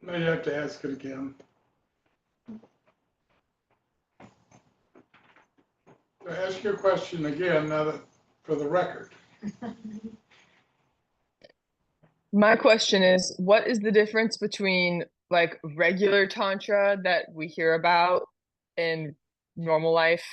Now you have to ask it again. So ask your question again now that for the record. My question is, what is the difference between like regular Tantra that we hear about in normal life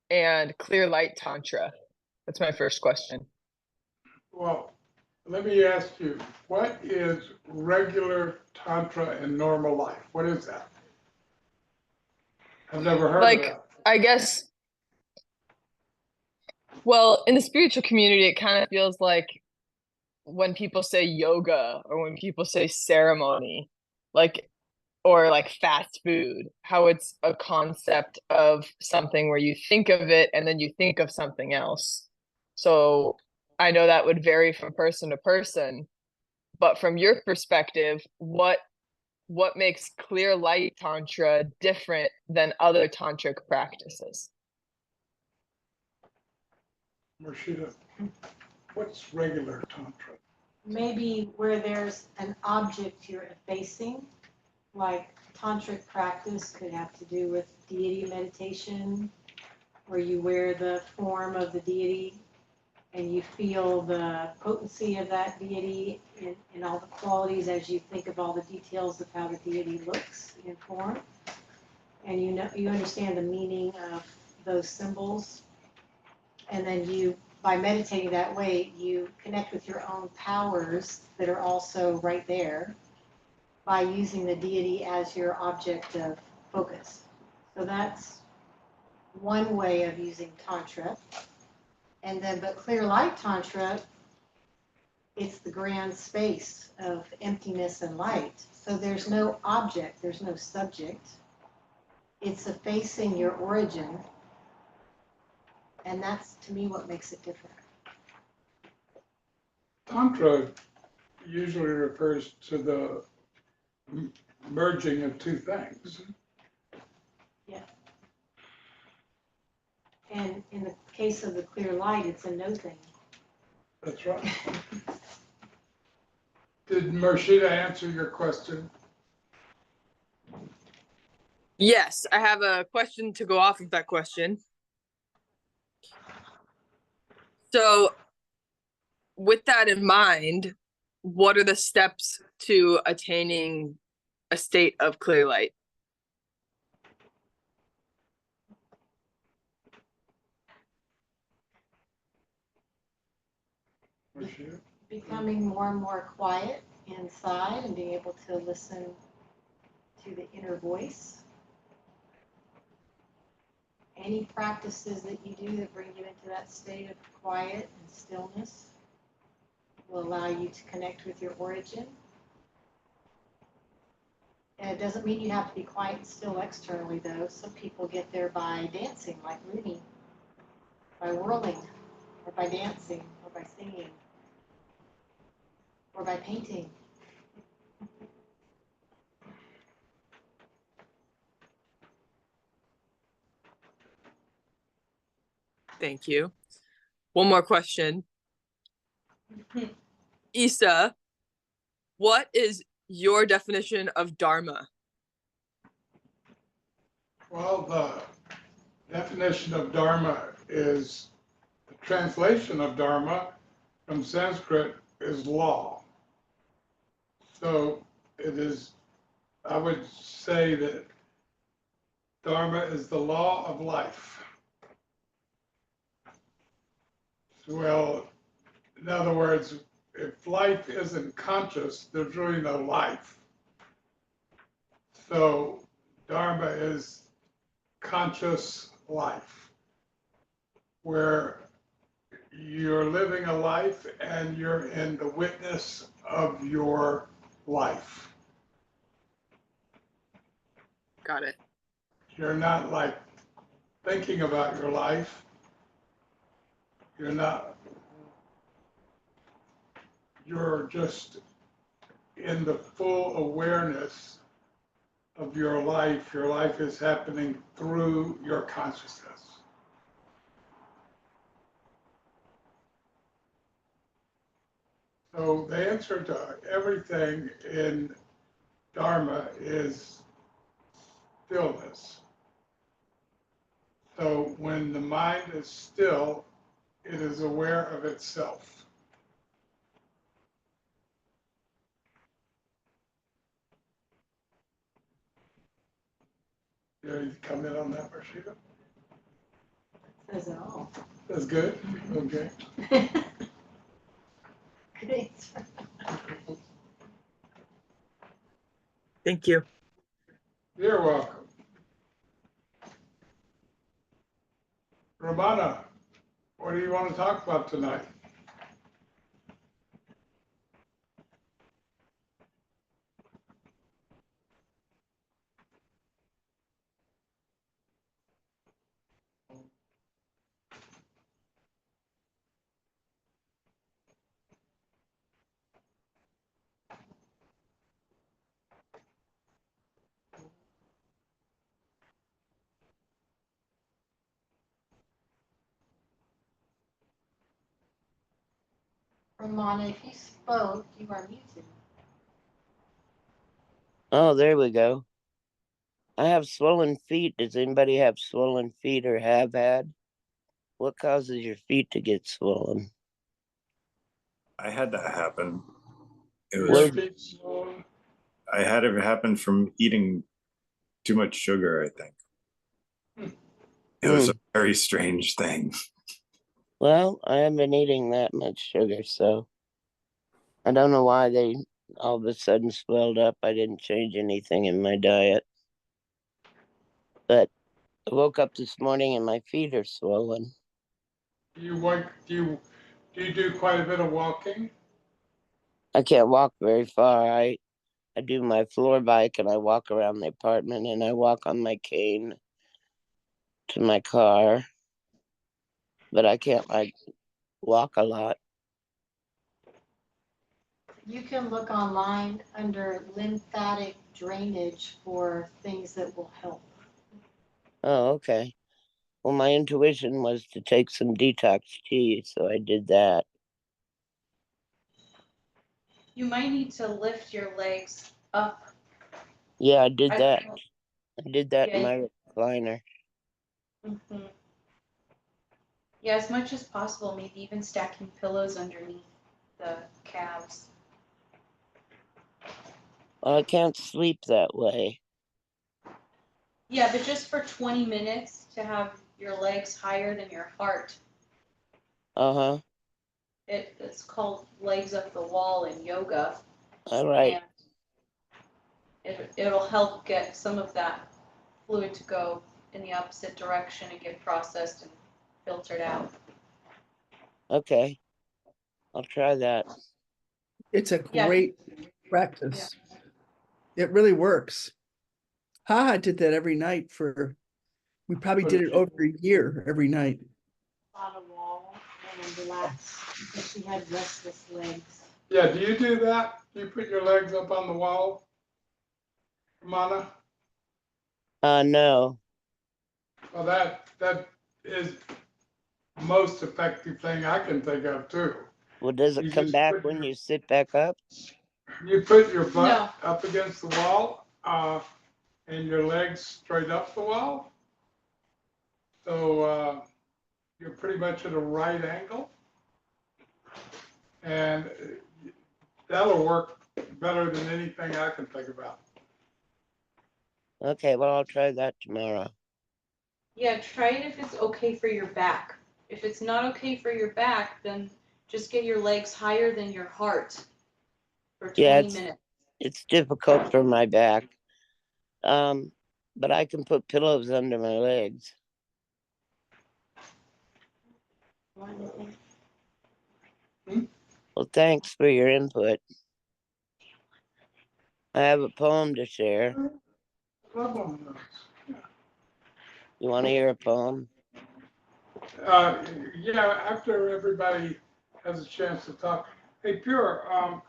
and clear light Tantra? That's my first question. Well, let me ask you, what is regular Tantra in normal life? What is that? I've never heard of that. I guess, well, in the spiritual community, it kind of feels like when people say yoga or when people say ceremony, like, or like fast food, how it's a concept of something where you think of it and then you think of something else. So I know that would vary from person to person, but from your perspective, what makes clear light Tantra different than other tantric practices? Marshita, what's regular Tantra? Maybe where there's an object you're facing, like tantric practice could have to do with deity meditation, where you wear the form of the deity and you feel the potency of that deity in all the qualities as you think of all the details of how the deity looks in form. And you understand the meaning of those symbols. And then you, by meditating that way, you connect with your own powers that are also right there by using the deity as your object of focus. So that's one way of using Tantra. And then, but clear light Tantra, it's the grand space of emptiness and light. So there's no object, there's no subject. It's effacing your origin. And that's, to me, what makes it different. Tantra usually refers to the merging of two things. Yeah. And in the case of the clear light, it's a no thing. That's right. Did Marshita answer your question? Yes, I have a question to go off of that question. So, with that in mind, what are the steps to attaining a state of clear light? Marshita? Becoming more and more quiet inside and being able to listen to the inner voice. Any practices that you do that bring you into that state of quiet and stillness will allow you to connect with your origin. And it doesn't mean you have to be quiet and still externally, though. Some people get there by dancing, like Rooney, by whirling, or by dancing, or by singing, or by painting. Thank you. One more question. Issa, what is your definition of Dharma? Well, the definition of Dharma is, the translation of Dharma from Sanskrit is law. So it is, I would say that Dharma is the law of life. Well, in other words, if life isn't conscious, there's really no life. So Dharma is conscious life, where you're living a life and you're in the witness of your life. Got it. You're not like thinking about your life. You're just in the full awareness of your life. Your life is happening through your consciousness. So the answer to everything in Dharma is stillness. So when the mind is still, it is aware of itself. You ready to comment on that, Rashida? Says it all. That's good? Okay. Good answer. Thank you. You're welcome. Ramana, what do you want to talk about tonight? Ramona, if you spoke, you are muted. Oh, there we go. I have swollen feet. Does anybody have swollen feet or have had? What causes your feet to get swollen? I had that happen. It Your was, feet swollen? I had it happen from eating too much sugar, I think. It was a very strange thing. Well, I haven't been eating that much sugar, so I don't know why they all of a sudden swelled up. I didn't change anything in my diet. But I woke up this morning and my feet are swollen. Do you do quite a bit of walking? I can't walk very far. I do my floor bike and I walk around the apartment and I walk on my cane to my car. But I can't walk a lot. You can look online under lymphatic drainage for things that will help. Oh, okay. Well, my intuition was to take some detox tea, so I did that. You might need to lift your legs up. Yeah, I did that. don't I did that in Yeah. my recliner. Mhm. Yeah, as much as possible, maybe even stacking pillows underneath the calves. Well, I can't sleep that way. Yeah, but just for 20 minutes to have your legs higher than your heart. Uh-huh. It's called legs up the wall in yoga. All right. And it'll help get some of that fluid to go in the opposite direction and get processed and filtered out. Okay. I'll try that. It's a Yeah. great practice. It really works. Haha did that every night we probably did it over a year every night. On a wall and relax because she had restless legs. Yeah, do you do that? Do you put your legs up on the wall, Ramana? No. Well, that is the most effective thing I can think of too. Well, does You it come just back put when your- you sit back up? You put your butt No. up against the wall, and your legs straight up the wall. So you're pretty much at a right angle. And that'll work better than anything I can think about. Okay, well, I'll try that tomorrow. Yeah, try it if it's okay for your back. If it's not okay for your back, then just get your legs higher than your heart for 20 Yeah, minutes. it's difficult for my back. But I can put pillows under my legs. Well, thanks for your input. I have a poem to share. You want to hear a poem? Yeah, after everybody has a chance to talk. Hey, Pure,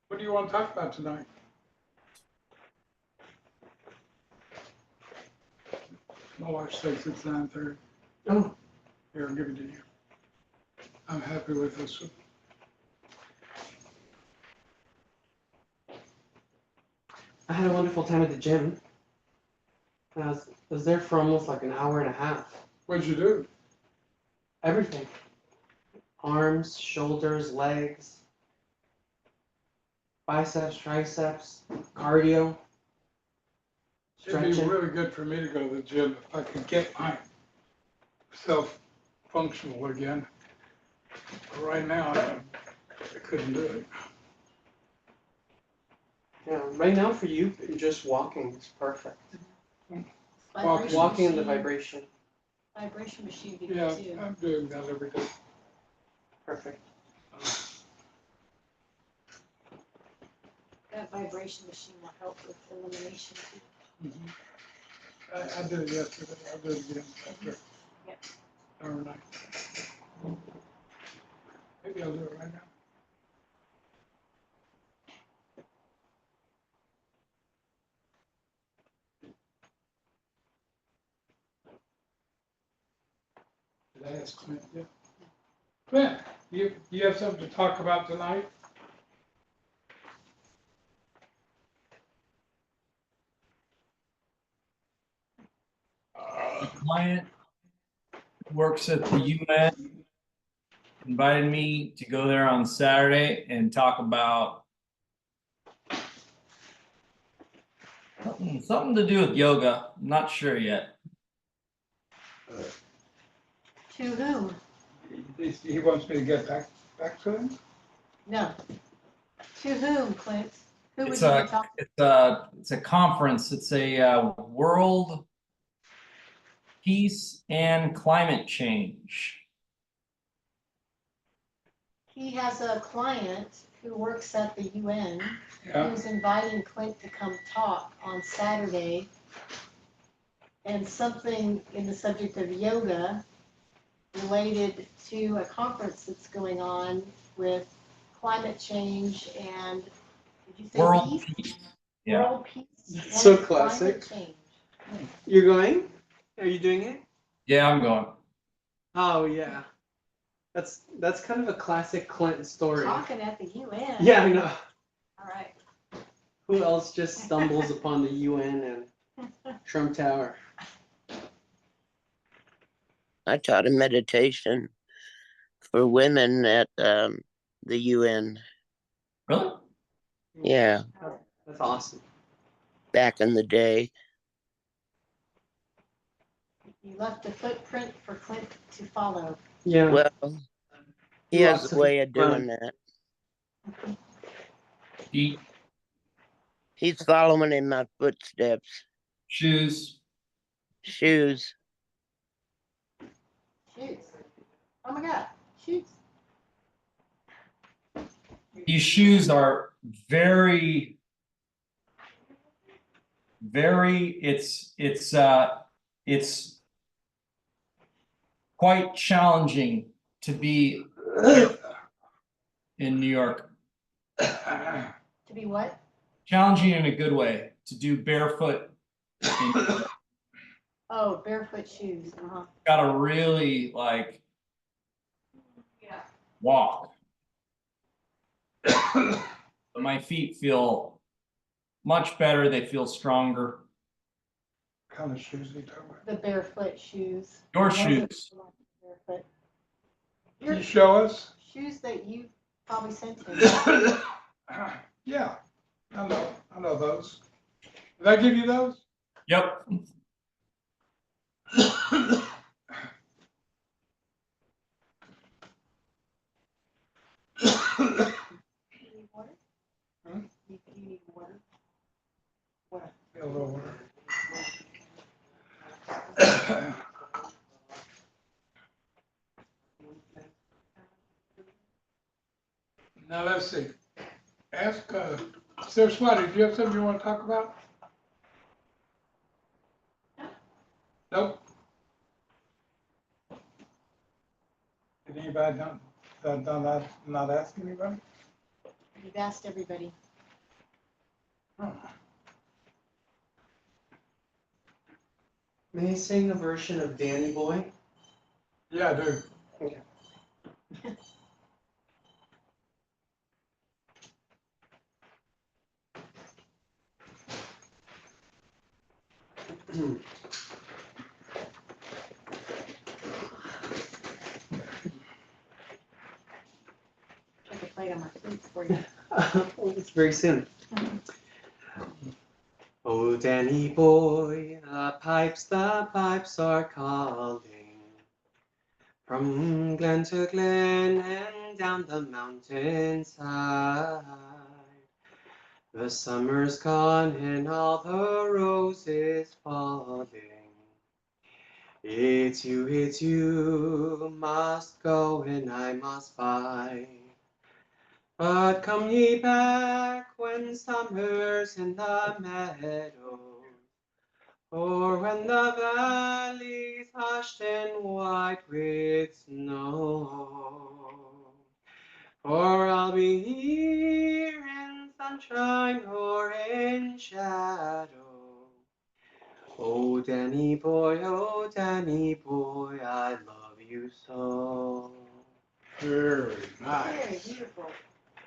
what do you want to talk about tonight? My watch says it's 9:30. Oh. Here, I'll give it to you. I'm happy with this one. I had a wonderful time at the gym. And I was there for almost like an hour and a half. What'd you do? Everything. Arms, shoulders, legs, biceps, triceps, cardio, It'd be stretching. really good for me to go to the gym if I could get myself functional again. But right now, I couldn't do it. Yeah, right now for you, just walking is perfect. Vibration Walking in the machine- vibration, Vibration machine would be Yeah, good too. I'm doing that every day. perfect. That vibration machine will help with elimination too. I did it yesterday. I'll do it again after Yep. Dharma Night. Maybe I'll do it right now. Did I ask Clint yet? Clint, you have something to talk about tonight? Client works at the UN, invited me to go there on Saturday and talk about something to do with yoga. I'm not sure yet. To whom? He wants me to get back to him? No. To whom, Clint? Who would It's you a be talking? it's a conference. It's a world peace and climate change. He has a client who works at the UN Yeah. who's inviting Clint to come talk on Saturday. And something in the subject of yoga related to a conference that's going on with climate change and, did you say World peace? peace. Yeah. World peace That's and so climate classic. change. You're going? Are you doing it? Yeah, I'm going. Oh yeah. That's kind of a classic Clinton story. Talking at the UN. Yeah, I know. All right. Who else just stumbles upon the UN and Trump Tower? I taught a meditation for women at the UN. Really? Yeah, That's awesome. back in the day. You left a footprint for Clint to follow. Yeah. Well, he has Lots a of way of fun. doing that. Feet, He's following in my footsteps. shoes. Shoes. Shoes. Oh my God, shoes. These shoes are very it's quite challenging to be in New York. To be what? Challenging in a good way to do barefoot. Oh, barefoot shoes. Uh-huh. Gotta really like walk. But my feet feel much better. They feel stronger. What kind of shoes are you talking about? The barefoot shoes. Your The ones that shoes. are barefoot. Can Your you show us? shoes that you probably sent him. Yeah, I know those. Did I give you those? Yep. You need water? Hmm? You need water? Water. A little water. Now, let's see. Ask, Saraswati, do you have something you want to talk about? Nope. Did anybody not ask anybody? You've asked everybody. Oh. May I sing a version of Danny Boy? Yeah, I do. Okay. Check a plate on my plate for you. It's very soon. Oh, Danny boy, the pipes are calling. From glen to glen and down the mountainside. The summer's gone and all the roses falling. It's you, must go and I must buy. But come ye back when summer's in the meadows, or when the valley's hushed and white with snow. For I'll be here in sunshine or in shadow. Oh, Danny boy, I love you so. Very Very nice. beautiful.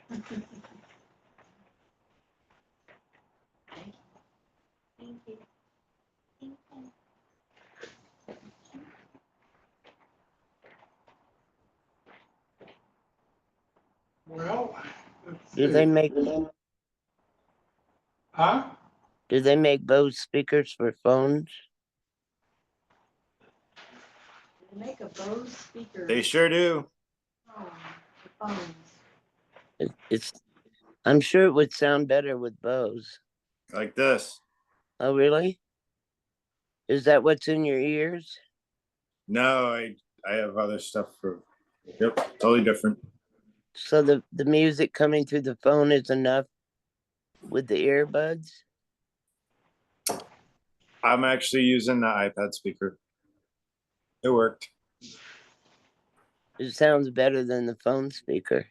Thank you. Thank you. Well, let's Do they see. make Huh? Bose speakers for phones? They make a Bose speaker. They sure do. Oh, the phones. It's I'm sure it would sound better with Bose. Like this. Oh, really? Is that what's in your ears? No, I have other stuff for. Yep, totally different. So the music coming through the phone is enough with the earbuds? I'm actually using the iPad speaker. It worked. It sounds better than the phone speaker.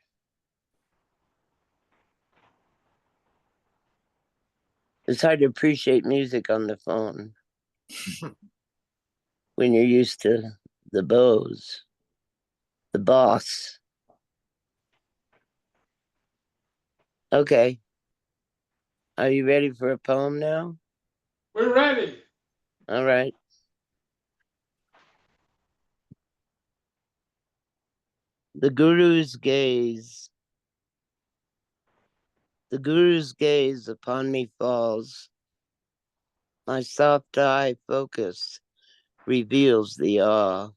It's hard to appreciate music on the phone when you're used to the Bose, the Boss. Okay. Are you ready for a poem now? We're ready. All right. The Guru's gaze. The Guru's gaze upon me falls. My soft eye focus reveals the awe.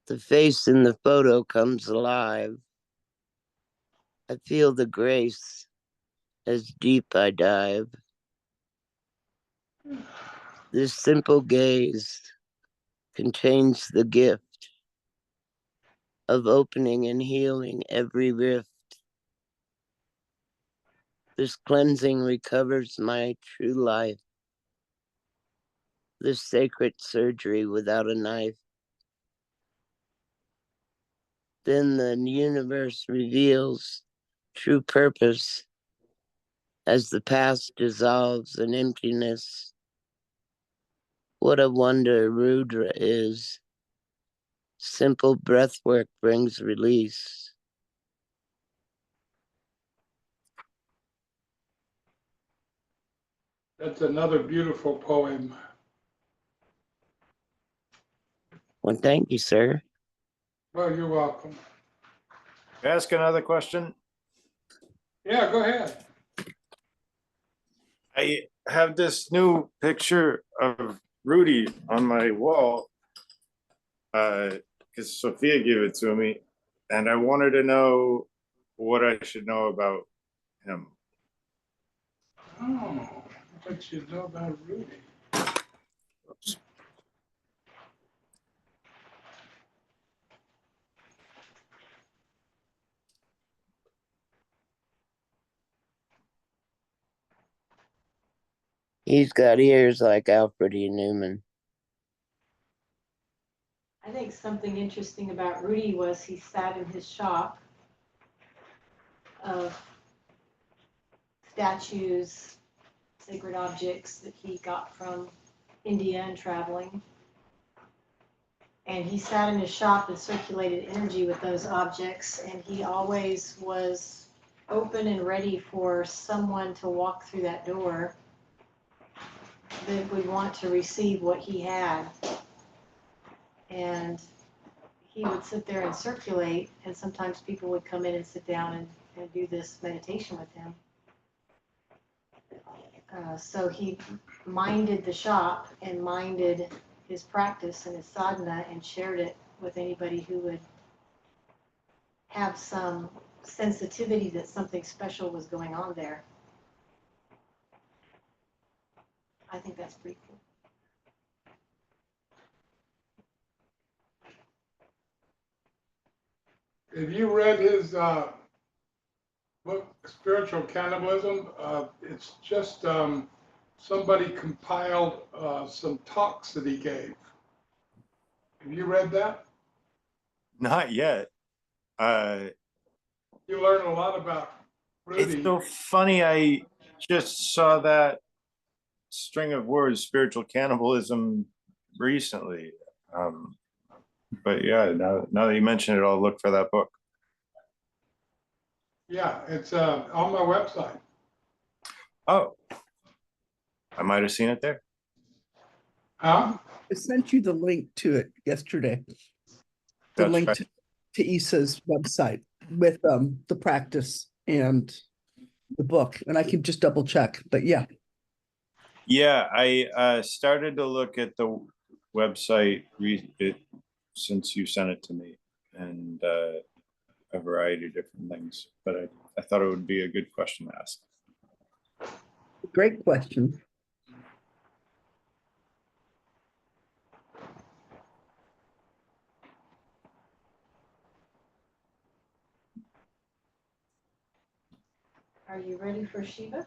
The face in the photo comes alive. I feel the grace as deep I dive. This simple gaze contains the gift of opening and healing every rift. This cleansing recovers my true life. This sacred surgery without a knife. Then the universe reveals true purpose as the past dissolves in emptiness. What a wonder Rudra is. Simple breathwork brings release. That's another beautiful poem. Well, thank you, sir. Well, you're welcome. Ask another question. Yeah, go ahead. I have this new picture of Rudy on my wall because Sophia gave it to me, and I wanted to know what I should know about him. Oh, what you know about Rudy? Oops. He's got ears like Alfred E. Newman. I think something interesting about Rudy was he sat in his shop of statues, sacred objects that he got from India and traveling. And he sat in his shop and circulated energy with those objects, and he always was open and ready for someone to walk through that door that would want to receive what he had. And he would sit there and circulate, and sometimes people would come in and sit down and do this meditation with him. So he minded the shop and minded his practice and his sadhana and shared it with anybody who would have some sensitivity that something special was going on there. I think that's pretty cool. Have you read his book, Spiritual Cannibalism? It's just somebody compiled some talks that he gave. Have you read that? Not yet. You learn a lot about Rudy. It's so funny. I just saw that string of words, spiritual cannibalism, recently. But yeah, now that you mention it, I'll look for that book. Yeah, it's on my website. Oh, I might have seen it there. Huh? I sent you the link to it yesterday. The That's link right. to Issa's website with the practice and the book, and I can just double check. But yeah, Yeah, I started to look at the website since you sent it to me, and a variety of different things. But I thought it would be a good question to ask. great question. Are you ready for Shiva?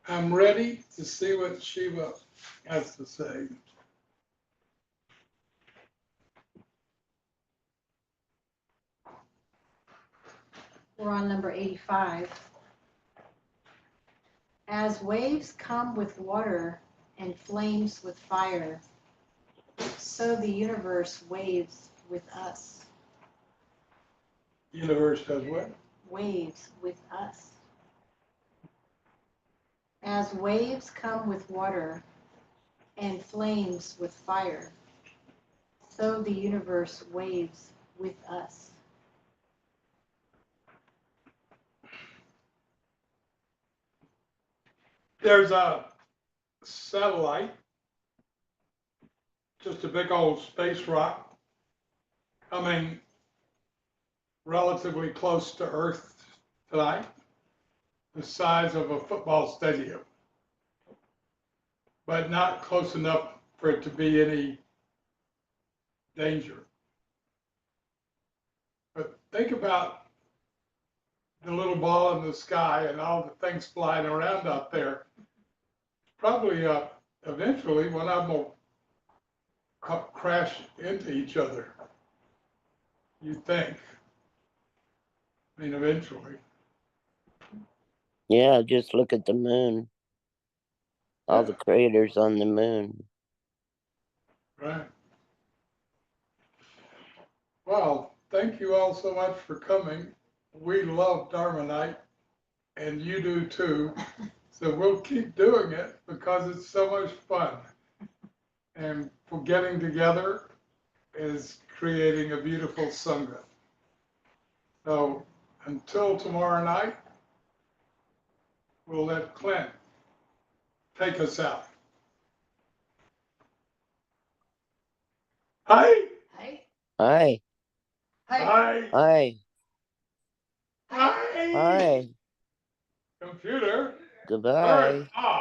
I'm ready to see what Shiva has to say. We're on number 85. As waves come with water and flames with fire, so the universe waves with us. Universe does what? Waves with us. As waves come with water and flames with fire, so the universe waves with us. There's a satellite, just a big old space rock, coming relatively close to Earth tonight, the size of a football stadium, but not close enough for it to be any danger. But think about the little ball in the sky and all the things flying around out there. Probably eventually one of them will crash into each other. You think? I mean, eventually. Yeah, just look at the moon. All the craters on the moon. Right. Well, thank you all so much for coming. We love Dharma Night, and you do too. So we'll keep doing it because it's so much fun. And for getting together is creating a beautiful Sangha. So until tomorrow night, we'll let Clint take us out. Hi. Hi. Hi. Hi. Hi. Hi. Hi. Computer. Goodbye. Turn off.